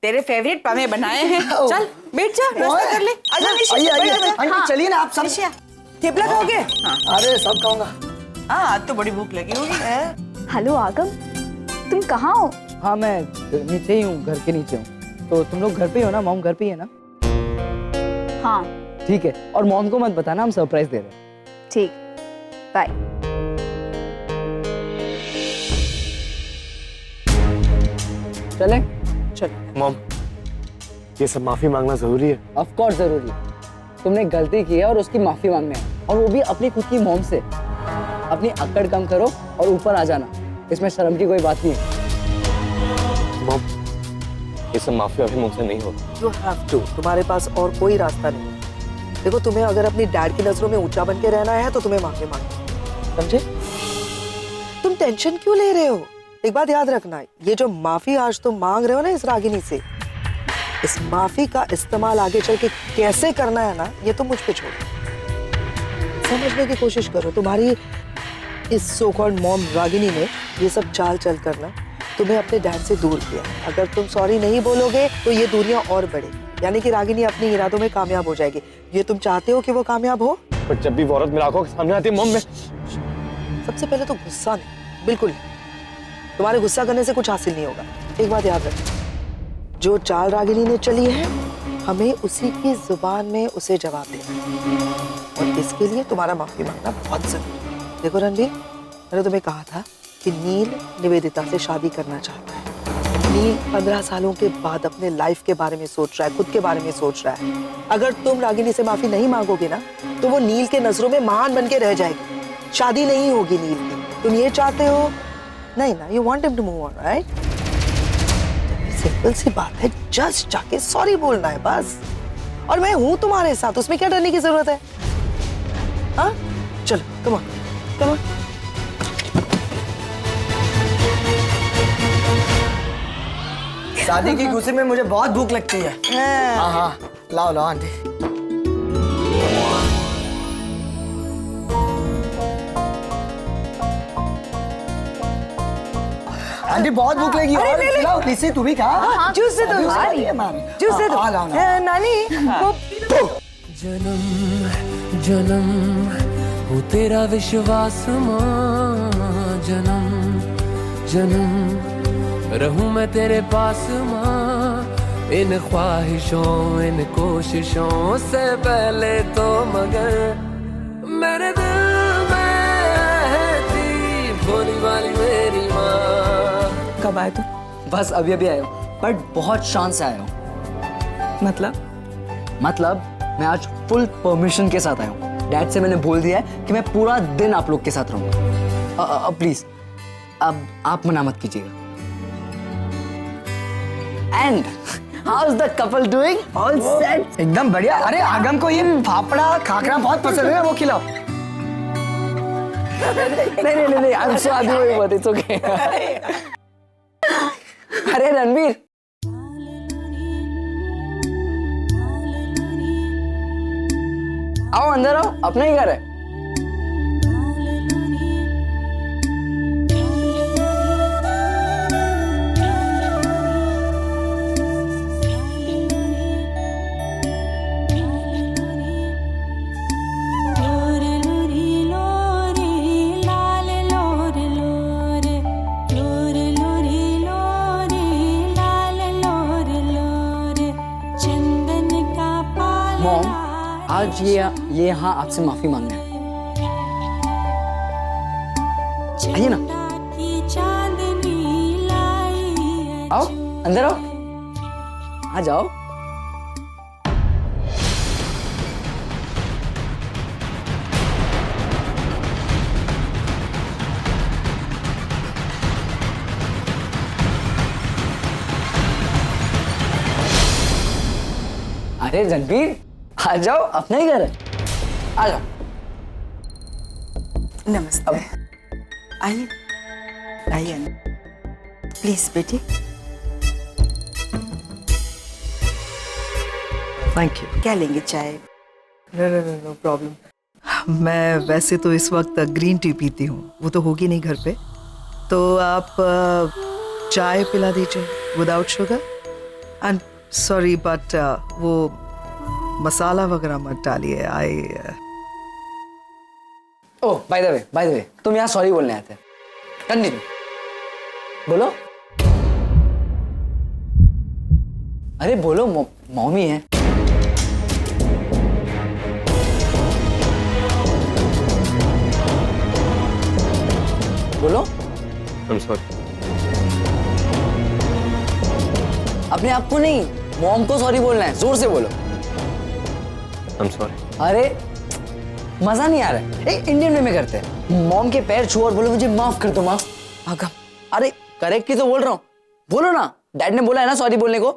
तेरे फेवरेट पमे बनाए हैं। चल बैठ जा, नाश्ता कर ले। आजा निशा, आइए चलिए ना आप सब। थेपला खाओगे? अरे सब खाऊंगा। हाँ आज तो बड़ी भूख लगी होगी। हेलो आगम, तुम कहाँ हो? हाँ मैं नीचे ही हूँ, घर के नीचे हूँ। तो तुम लोग घर पे ही हो ना? मॉम घर पे ही है ना? हाँ ठीक है, और मॉम को मत बताना हम सरप्राइज दे रहे हैं। ठीक, बाय। चले? चल मॉम, ये सब माफी मांगना जरूरी है? ऑफ कोर्स जरूरी है। तुमने गलती की है और उसकी माफी मांगने है, और वो भी अपनी खुद की मॉम से। अपनी अक्कड़ कम करो और ऊपर आ जाना, इसमें शर्म की कोई बात नहीं है। मॉम, ये सब माफी अभी मुझसे नहीं होगा। You have to, तुम्हारे पास और कोई रास्ता नहीं। देखो, तुम्हें अगर अपनी डैड की नजरों में ऊंचा बन के रहना है तो तुम्हें माफी मांगनी, समझे? तुम टेंशन क्यों ले रहे हो? एक बात याद रखना, ये जो माफी आज तुम मांग रहे हो ना इस रागिनी से, इस माफी का इस्तेमाल आगे चल के कैसे करना है ना, ये तुम मुझ पे छोड़ो। समझने की कोशिश करो। तुम्हारी इस सो कॉल्ड मॉम रागिनी ने ये सब चाल चल करना तुम्हें अपने डैड से दूर किया। अगर तुम सॉरी नहीं बोलोगे तो ये दूरियां और बढ़ेगी, यानी कि रागिनी अपने इरादों में कामयाब हो जाएगी। ये तुम चाहते हो कि वो कामयाब हो? पर जब भी वो औरत मेरे आंखों के सामने आती है मॉम, मैं सबसे पहले तो गुस्सा नहीं, बिल्कुल नहीं। तुम्हारे गुस्सा करने से कुछ हासिल नहीं होगा। एक बात याद रखना, जो चाल रागिनी ने चली है, हमें उसी की जुबान में उसे जवाब देना है, और इसके लिए तुम्हारा माफी मांगना बहुत जरूरी है। देखो रणवीर, मैंने तुम्हें कहा था कि नील निवेदिता से शादी करना चाहता है। नील 15 सालों के बाद अपने लाइफ के बारे में सोच रहा है, खुद के बारे में सोच रहा है। अगर तुम रागिनी से माफी नहीं मांगोगे ना, तो वो नील के नजरों में महान बन के रह जाएगी। शादी नहीं होगी नील की। तुम ये चाहते हो? नहीं ना, you want him to move on, right? Simple सी बात है, जस्ट जाके सॉरी बोलना है बस। और मैं हूं तुम्हारे साथ, उसमें क्या डरने की जरूरत है? हाँ, चलो, कम ऑन, कम ऑन। शादी की खुशी में मुझे बहुत भूख लगती है। हाँ हाँ, लाओ लाओ आंटी। आंटी बहुत भूख लगी। और लाओ, निशी तू भी खा। जूस दे दो, जूस दे दो। नानी जन्म जन्म हो तेरा विश्वास मां, जन्म जन्म रहूं मैं तेरे पास मां, इन ख्वाहिशों इन कोशिशों से पहले तो मगर मेरे दिल में थी भोली वाली मेरी माँ। कब आए तुम? बस अभी अभी आया हूँ, बट बहुत शान से आया हूँ। मतलब मैं आज फुल परमिशन के साथ आया हूँ। डैड से मैंने बोल दिया है कि मैं पूरा दिन आप लोग के साथ रहूंगा। प्लीज अब आप मना मत कीजिएगा। And how is the couple doing? All set? एकदम बढ़िया। अरे आगम को ये फाफड़ा खाकरा बहुत पसंद है, वो खिलाओ। नहीं आई am so happy with its okay. अरे रणवीर, आओ अंदर आओ, अपना ही घर है। मॉम, आज ये यहाँ आपसे माफी मांगना है। आइए ना, आओ अंदर आओ, आ जाओ। अरे रणवीर, आ जाओ, अपना ही घर है, आ जाओ। नमस्ते। आइए आइए, प्लीज बेटी। Thank you. क्या लेंगे, चाय? No problem. मैं वैसे तो इस वक्त ग्रीन टी पीती हूँ, वो तो होगी नहीं घर पे, तो आप चाय पिला दीजिए without sugar. I'm sorry, but वो मसाला वगैरह मत डालिए. ओह बाय द वे तुम यहाँ सॉरी बोलने आए थे. कंटिन्यू बोलो. अरे बोलो, मम्मी है. बोलो. I'm sorry. अपने आप को नहीं, मॉम को सॉरी बोलना है. जोर से बोलो. I'm sorry. अरे मजा नहीं आ रहा है. एक इंडियन वे में करते हैं. मॉम के पैर छू और बोलो मुझे माफ कर दो माँ. आगम, अरे करेक्ट ही तो बोल रहा हूँ. बोलो ना. डैड ने बोला है ना सॉरी बोलने को.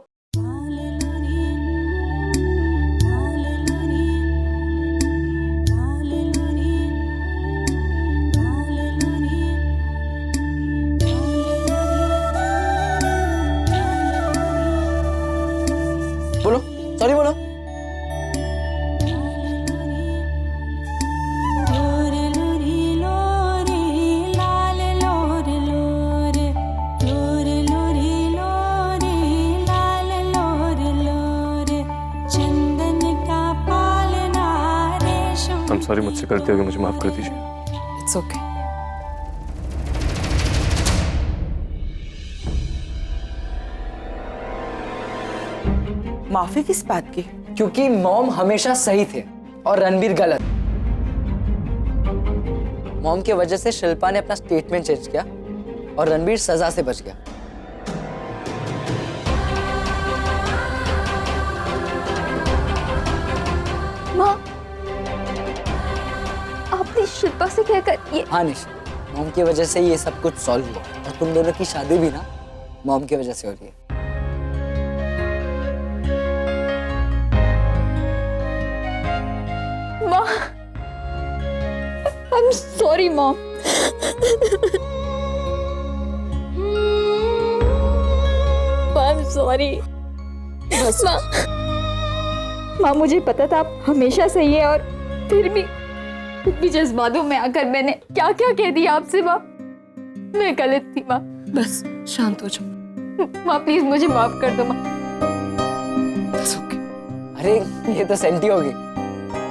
बोलो सॉरी बोलो. I'm sorry, मुझसे गलती हो गई, मुझे माफ कर दीजिए. It's okay. माफी किस बात की? क्योंकि मॉम हमेशा सही थे और रणबीर गलत. मॉम की वजह से शिल्पा ने अपना स्टेटमेंट चेंज किया और रणबीर सजा से बच गया. माँ, आपने शिल्पा से कहकर ये. हाँ निशा, मॉम की वजह से ये सब कुछ सॉल्व हुआ और तुम दोनों की शादी भी ना मॉम की वजह से हो रही है. माँ, I'm sorry, Mom. I'm sorry. माँ, मुझे पता था आप हमेशा सही है और फिर भी जज्बातों में आकर मैंने क्या क्या कह दिया आपसे. माँ, मैं गलत थी. माँ बस शांत हो जाओ. माँ, प्लीज मुझे माफ कर दो. माँ, इट्स ओके. अरे ये तो सेंटी होगी.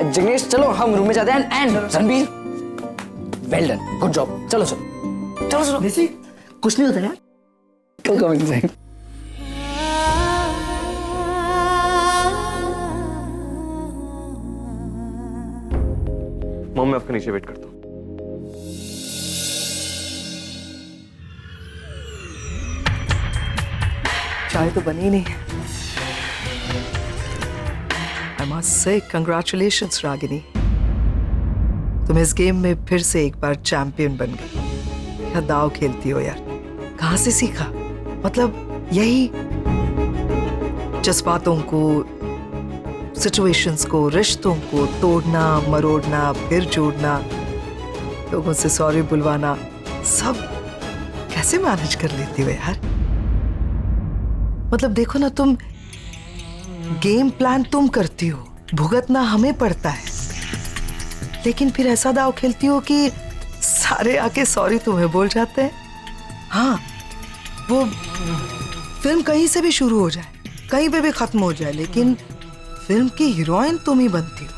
जिग्नेश चलो हम रूम में जाते हैं. And Ranbir well done, good job. चलो चलो चलो चलो. निशी कुछ नहीं होता यार. Come inside. मॉम, मैं आपका नीचे वेट करता हूँ. चाय तो बनी नहीं है. I must say congratulations Ragini. तुम इस गेम में फिर से एक बार चैंपियन बन गई. क्या दाव खेलती हो यार. कहाँ से सीखा? मतलब यही जज्बातों को, सिचुएशंस को, रिश्तों को तोड़ना मरोड़ना फिर जोड़ना, लोगों से सॉरी बुलवाना, सब कैसे मैनेज कर लेती हो यार. मतलब देखो ना, तुम गेम प्लान तुम करती हो, भुगतना हमें पड़ता है, लेकिन फिर ऐसा दाव खेलती हो कि सारे आके सॉरी तुम्हें बोल जाते हैं. हाँ, वो फिल्म कहीं से भी शुरू हो जाए, कहीं पे भी खत्म हो जाए, लेकिन फिल्म की हीरोइन तुम ही बनती हो.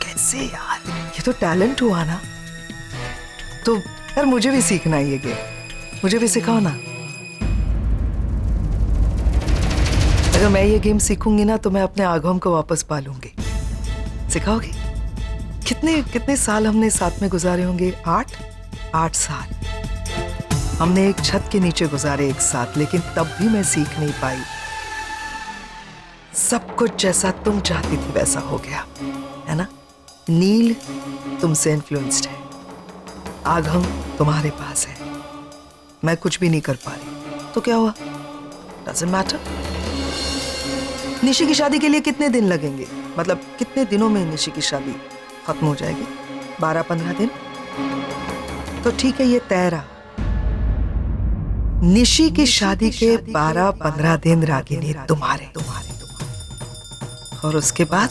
कैसे यार, ये तो टैलेंट हुआ ना. तो यार मुझे भी सीखना है ये गेम. मुझे भी सिखाओ ना. अगर मैं ये गेम सीखूंगी ना तो मैं अपने आगम को वापस पालूंगी. सिखाओगी? कितने साल हमने साथ में गुजारे होंगे? 8 साल हमने एक छत के नीचे गुजारे एक साथ, लेकिन तब भी मैं सीख नहीं पाई. सब कुछ जैसा तुम चाहती थी वैसा हो गया है ना. नील तुमसे इन्फ्लुएंस्ड है, आगम तुम्हारे पास है, मैं कुछ भी नहीं कर पा रही. तो क्या हुआ? Doesn't matter. निशी की शादी के लिए कितने दिन लगेंगे? मतलब कितने दिनों में निशी की शादी खत्म हो जाएगी? 12-15 दिन. तो ठीक है, ये तय रहा. निशी की शादी के 12-15 दिन रागिनी तुम्हारे. और उसके बाद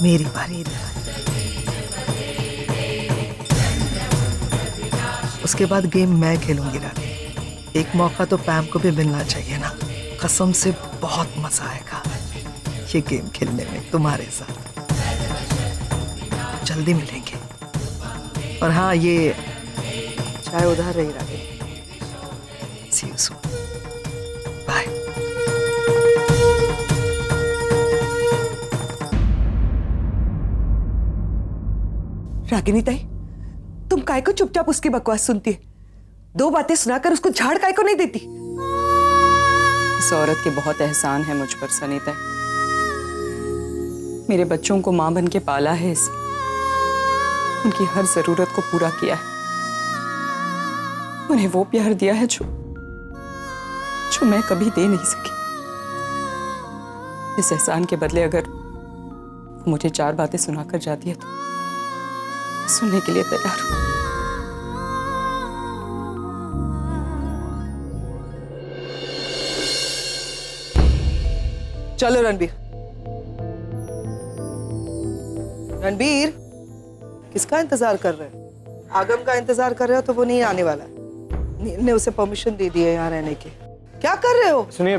मेरी बारी. उसके बाद गेम मैं खेलूंगी रागिनी. एक मौका तो पैम को भी मिलना चाहिए ना. कसम से बहुत मजा आएगा ये गेम खेलने में तुम्हारे साथ। जल्दी मिलेंगे। और हाँ, ये चाय उधार रही रागिनी। सी यू सून। बाय। रागिनी ताई, तुम काय को चुपचाप उसकी बकवास सुनती है? 2 बातें सुनाकर उसको झाड़ काय को नहीं देती? इस औरत के बहुत एहसान है मुझ पर सनीता। मेरे बच्चों को मां बन के पाला है, उनकी हर जरूरत को पूरा किया है, उन्हें वो प्यार दिया है जो मैं कभी दे नहीं सकी। इस एहसान के बदले अगर वो मुझे 4 बातें सुनाकर जाती है तो सुनने के लिए तैयार हूं। चलो रणबीर। रणबीर, किसका इंतजार कर रहे हो? आगम का इंतजार कर रहे हो तो वो नहीं आने वाला। नील ने उसे परमिशन दे दी है यहाँ रहने की। क्या कर रहे हो? सुनिए,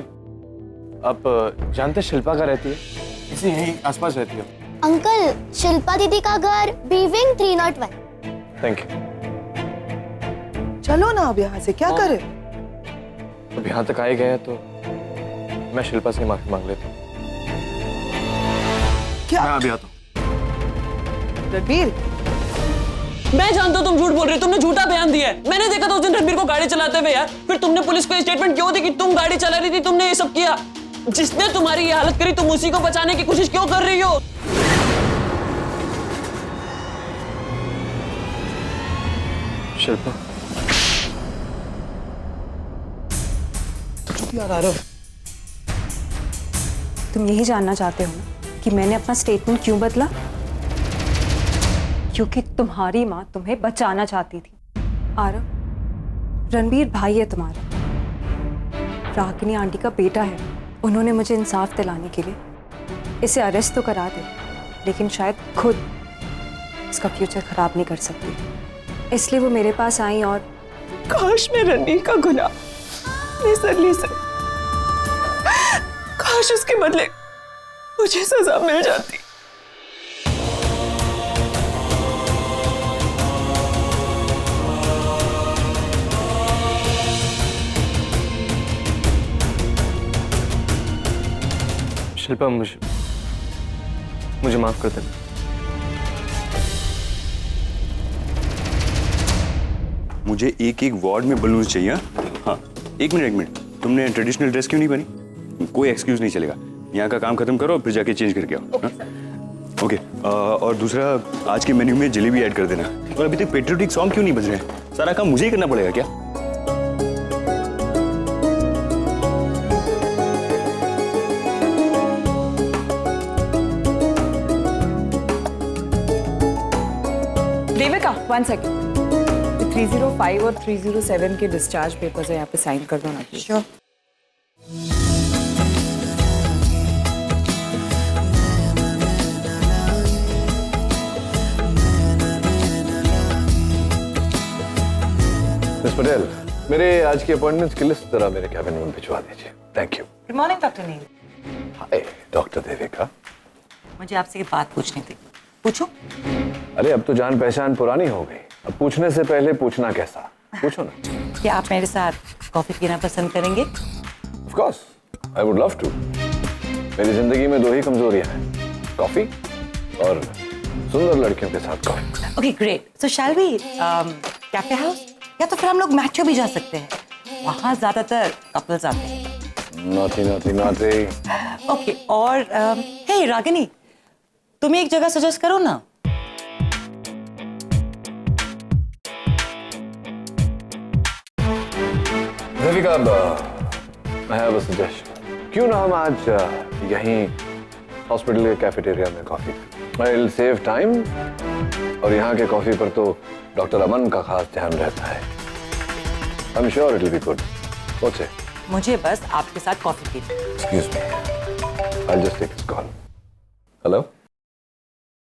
आप जानते शिल्पा का रहती है? इसी यहीं आसपास रहती हो? अंकल, शिल्पा दीदी का घर बी-विंग 301। Thank you. चलो ना अब यहाँ से, क्या करे? अब यहाँ तक आए गए हैं तो मैं शिल्पा से माफी मांग लेता हूँ। क्या? मैं अभी आता हूँ। रणबीर, मैं जानता हूँ तुम झूठ बोल रहे हो, तुमने झूठा बयान दिया है। मैंने देखा था उस दिन रणबीर को गाड़ी चलाते हुए यार। फिर तुमने पुलिस को स्टेटमेंट क्यों दी कि तुम गाड़ी चला रही थी, तुमने ये सब किया? जिसने तुम्हारी ये हालत करी तुम उसी को बचाने की कोशिश क्यों कर रही हो? शिल्पा, तुम यही जानना चाहते हो ना कि मैंने अपना स्टेटमेंट क्यों बदला? क्योंकि तुम्हारी माँ तुम्हें बचाना चाहती थी। आरव, रणबीर भाई है तुम्हारा, रागिनी आंटी का बेटा है। उन्होंने मुझे इंसाफ दिलाने के लिए इसे अरेस्ट तो करा दे, लेकिन शायद खुद इसका फ्यूचर खराब नहीं कर सकती। इसलिए वो मेरे पास आई और काश मैं रणबीर का गुनाह अपने सर ले सकती। काश उसके बदले मुझे सजा मिल जाती। शिल्पा, मुझे माफ कर देना। मुझे एक वार्ड में बलून्स चाहिए। हाँ, एक मिनट। तुमने ट्रेडिशनल ड्रेस क्यों नहीं बनी? कोई एक्सक्यूज नहीं चलेगा। यहाँ का काम खत्म करो, फिर जाके चेंज करके आओ। ओके। और दूसरा, आज के मेन्यू में जलेबी ऐड कर देना। और अभी तक पेट्रियोटिक सॉन्ग क्यों नहीं बज रहे हैं? सारा काम मुझे ही करना पड़ेगा क्या? देविका, 1 सेकेंड। 305 और 307 के डिस्चार्ज पेपर्स है, यहाँ पे साइन कर दो ना प्लीज। श्योर। मिस पटेल, मेरे आज की अपॉइंटमेंट्स की लिस्ट जरा मेरे कैबिन में भिजवा दीजिए। Thank you. Good morning doctor Neel. Hi doctor Devika. मुझे आपसे एक बात पूछनी थी। पूछो। अरे अब तो जान पहचान पुरानी हो गई, अब पूछने से पहले पूछना कैसा? पूछो ना। क्या आप मेरे साथ कॉफी पीना पसंद करेंगे? Of course, I would love to. मेरी जिंदगी में 2 ही कमजोरियां हैं, कॉफी और सुंदर लड़कियों के साथ coffee. Okay great. So shall we cafe house, या तो फिर हम लोग मैचो भी जा सकते हैं, वहाँ ज्यादातर कपल्स आते हैं। नॉटी। ओके। और हे रागिनी, तुम एक जगह सजेस्ट करो ना। Devika, I have a suggestion. क्यों ना हम आज यहीं हॉस्पिटल के कैफेटेरिया में कॉफी पीं? I'll save time और यहाँ के कॉफी पर तो डॉक्टर अमन का खास ध्यान रहता है। I'm sure it'll be good. What's it? मुझे बस आपके साथ कॉफी पीनी। Excuse me. I'll just take his call. Hello?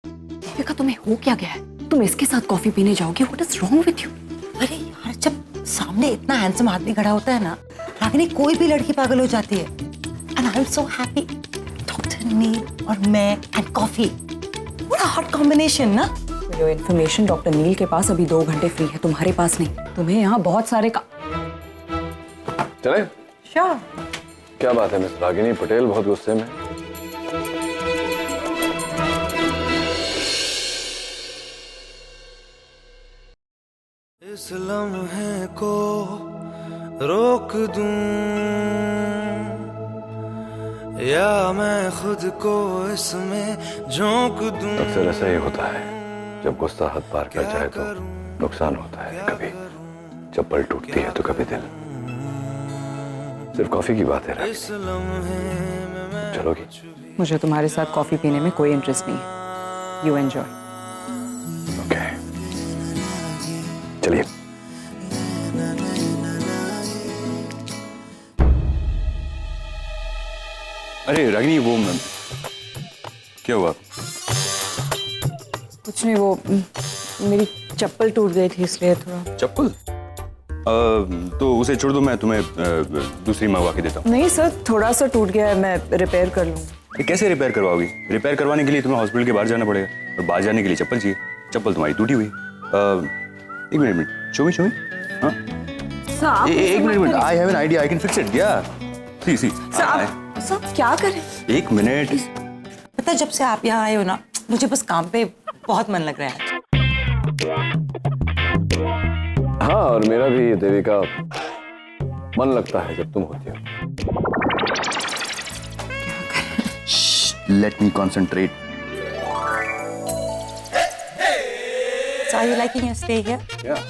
Devika, तुम्हें हो क्या गया है? तुम इसके साथ कॉफी पीने जाओगे? What is wrong with you? अरे यार, जब सामने इतना हैंडसम आदमी खड़ा होता है ना, रागिनी कोई भी लड़की पागल हो जाती है। And I am so happy, doctor Neel और मैं and coffee, what a hot combination ना। योर इन्फॉर्मेशन, डॉक्टर नील के पास अभी 2 घंटे फ्री है, तुम्हारे पास नहीं। तुम्हें यहाँ बहुत सारे चले? श्योर। क्या बात है मिस रागिनी पटेल, बहुत गुस्से में? इस लम्हे को रोक दूं या मैं खुद को इसमें झोंक दूं। अक्सर ऐसा ही होता है, जब गुस्सा हद पार कर जाए तो नुकसान होता है। कभी चप्पल टूटती है तो कभी दिल। सिर्फ कॉफी की बात है रागिनी, चलोगी? मुझे तुम्हारे साथ कॉफी पीने में कोई इंटरेस्ट नहीं है। You enjoy. ओके, चलिए। अरे रागिनी, वो क्या हुआ? कुछ नहीं, वो मेरी चप्पल टूट गई थी इसलिए थोड़ा। चप्पल? तो उसे छोड़ दो, मैं तुम्हें दूसरी मंगवा के देता हूँ। नहीं सर, थोड़ा सा टूट गया है, मैं रिपेयर कर लूँगा। कैसे रिपेयर करवाओगी? रिपेयर करवाने के लिए तुम्हें हॉस्पिटल के बाहर जाना पड़ेगा, और बाहर जाने के लिए चप्पल चाहिए। चप्पल तुम्हारी टूटी हुई। एक मिनट, शो मी। हाँ, एक minute, I have an idea, I can fix it. या सी सर क्या करें? एक मिनट। पता है, जब से आप यहाँ आए हो ना, मुझे बस काम पे बहुत मन लग रहा है। हाँ, और मेरा भी देविका मन लगता है जब तुम होती हो। Let me concentrate. So are you liking your stay here? Yeah.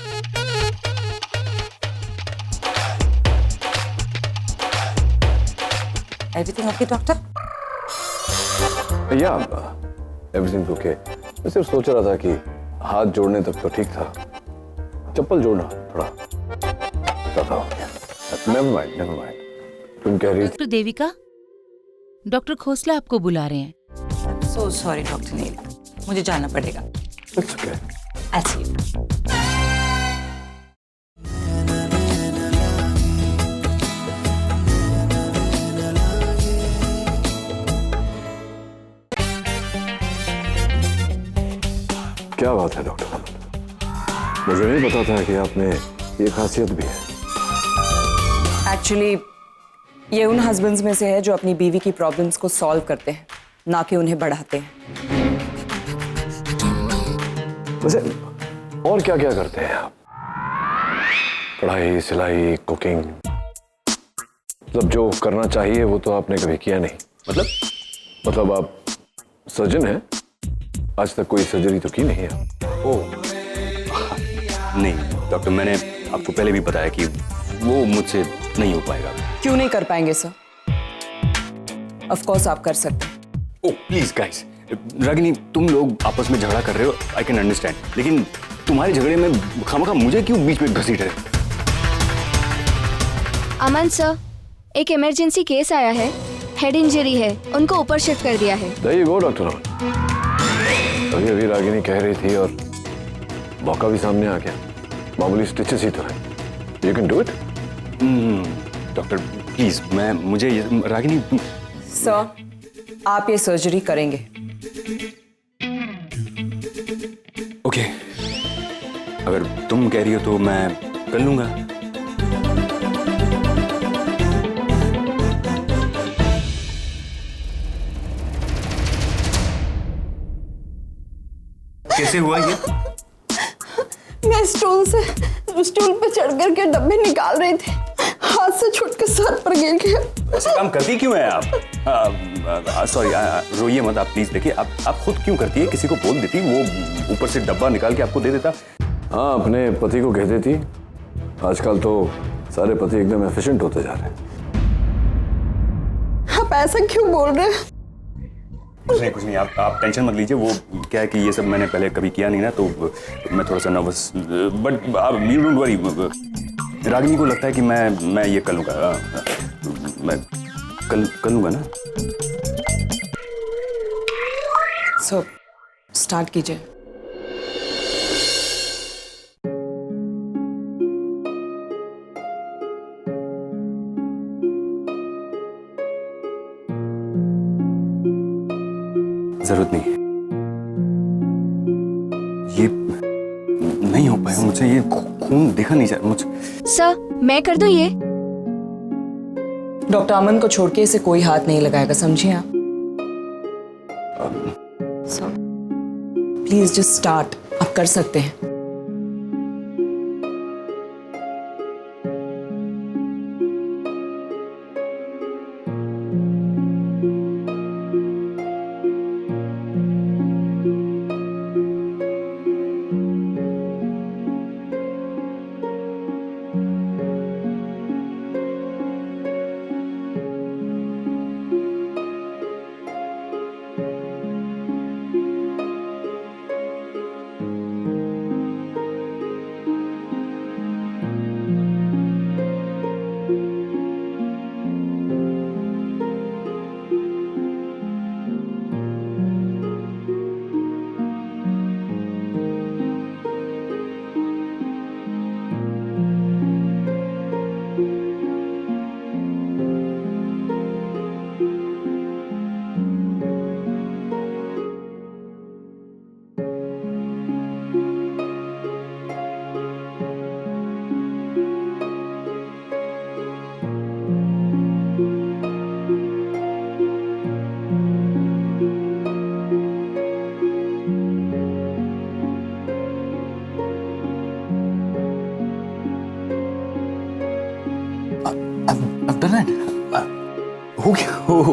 Everything okay, doctor? Yeah, everything's okay. मैं सिर्फ सोच रहा था कि हाथ जोड़ने तक तो ठीक था, चप्पल जोड़ना थोड़ा ज्यादा हो गया। Never mind. तुम कह रही थी? डॉक्टर देविका, डॉक्टर खोसला आपको बुला रहे हैं। So sorry, डॉक्टर नील, मुझे जाना पड़ेगा। It's okay. I'll see you. क्या बात है डॉक्टर अमन, मुझे नहीं पता था कि आप में ये खासियत भी है। एक्चुअली ये उन हस्बैंड्स में से है जो अपनी बीवी की प्रॉब्लम्स को सॉल्व करते हैं, ना कि उन्हें बढ़ाते हैं। वैसे और क्या क्या करते हैं आप? पढ़ाई, सिलाई, कुकिंग, मतलब जो करना चाहिए वो तो आपने कभी किया नहीं। मतलब आप सर्जन हैं, आज तक कोई सर्जरी तो की नहीं है? ओह नहीं डॉक्टर, मैंने आपको पहले भी बताया कि वो मुझसे नहीं हो पाएगा। क्यों नहीं कर पाएंगे सर? ऑफ कोर्स आप कर सकते हैं। ओह प्लीज गाइस, रागिनी तुम लोग आपस में झगड़ा कर रहे हो, आई कैन अंडरस्टैंड, लेकिन तुम्हारे झगड़े में खामखा मुझे क्यों बीच में घसीट रहे? अमन सर, एक इमरजेंसी केस आया है, हेड इंजरी है, उनको ऊपर शिफ्ट कर दिया है। There you go, डॉक्टर अमन। अभी रागिनी कह रही थी और मौका भी सामने आ गया। मामूली स्टिचेस ही तो है, you can do it. Doctor please, मुझे रागिनी। सर आप ये सर्जरी करेंगे? ओके, अगर तुम कह रही हो तो मैं कर लूंगा। कैसे हुआ ये? मैं स्टूल पे चढ़ करके डब्बे निकाल रही थी, हाथ से छूट के सर पर गिर गया। ऐसे काम करती क्यों है आप? सॉरी, रोइए मत आप प्लीज। देखिए आप खुद क्यों करती है? किसी को बोल देती, वो ऊपर से डब्बा निकाल के आपको दे देता। हाँ, अपने पति को कह देती। आजकल तो सारे पति एकदम एफिशिएंट होते जा रहे हैं। आप ऐसा क्यों बोल रहे हैं? कुछ नहीं, आप टेंशन मत लीजिए। वो क्या है कि ये सब मैंने पहले कभी किया नहीं ना, तो मैं थोड़ा सा नर्वस, बट आप यू डोंट वरी। रागिनी को लगता है कि मैं ये कर लूँगा, मैं कर लूँगा ना। सो स्टार्ट कीजिए। जरूरत नहीं है। ये नहीं हो पाएगा मुझसे, ये खून देखा नहीं जा रहा मुझे। सर मैं कर दूं ये? डॉक्टर अमन को छोड़ के इसे कोई हाथ नहीं लगाएगा, समझिए आप? प्लीज जस्ट स्टार्ट, आप कर सकते हैं।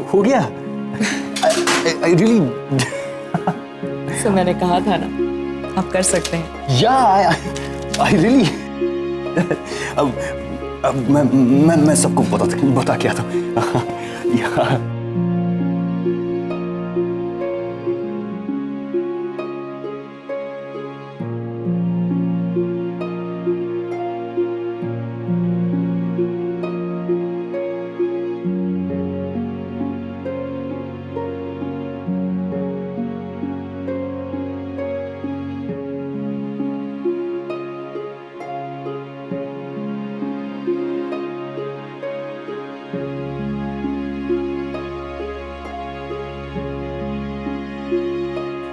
हो गया। I really सो मैंने कहा था ना, आप कर सकते हैं। I really अब मैं सबको बता के आता हूँ।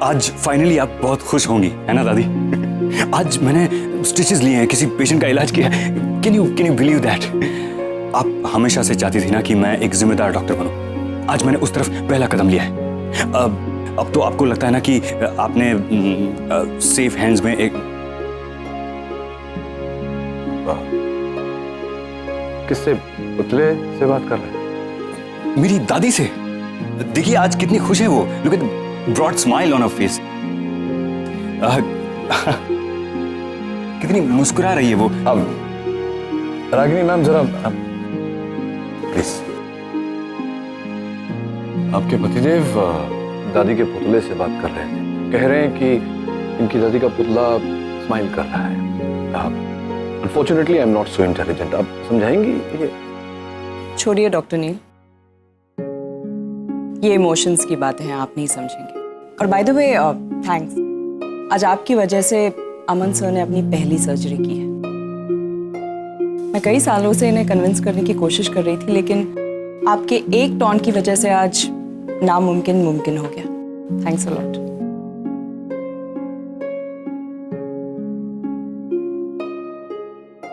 आज फाइनली आप बहुत खुश होंगी, है ना दादी? आज मैंने स्टिचेस लिए हैं, किसी पेशेंट का इलाज किया है। Can you believe that? आप हमेशा से चाहती थी ना कि मैं एक जिम्मेदार डॉक्टर बनूं। आज मैंने उस तरफ पहला कदम लिया है। अब तो आपको लगता है ना कि आपने सेफ हैंड्स में एक। किससे? पुतले से बात कर रहे हैं? मेरी दादी से। देखिए आज कितनी खुश है वो। Look at broad smile on her face. कितनी मुस्कुरा रही है वो। अब रागिनी मैम जरा प्लीज। आपके पतिदेव दादी के पुतले से बात कर रहे हैं। कह रहे हैं कि इनकी दादी का पुतला स्माइल कर रहा है। Unfortunately I am not so intelligent. आप समझाएंगी ये? छोड़िए डॉक्टर नील, ये इमोशंस की बातें हैं, आप नहीं समझेंगे। और बाय द वे थैंक्स, आज आपकी वजह से अमन सर ने अपनी पहली सर्जरी की है। मैं कई सालों से इन्हें कन्विंस करने की कोशिश कर रही थी, लेकिन आपके एक टॉन्ट की वजह से आज नामुमकिन मुमकिन हो गया। Thanks a lot.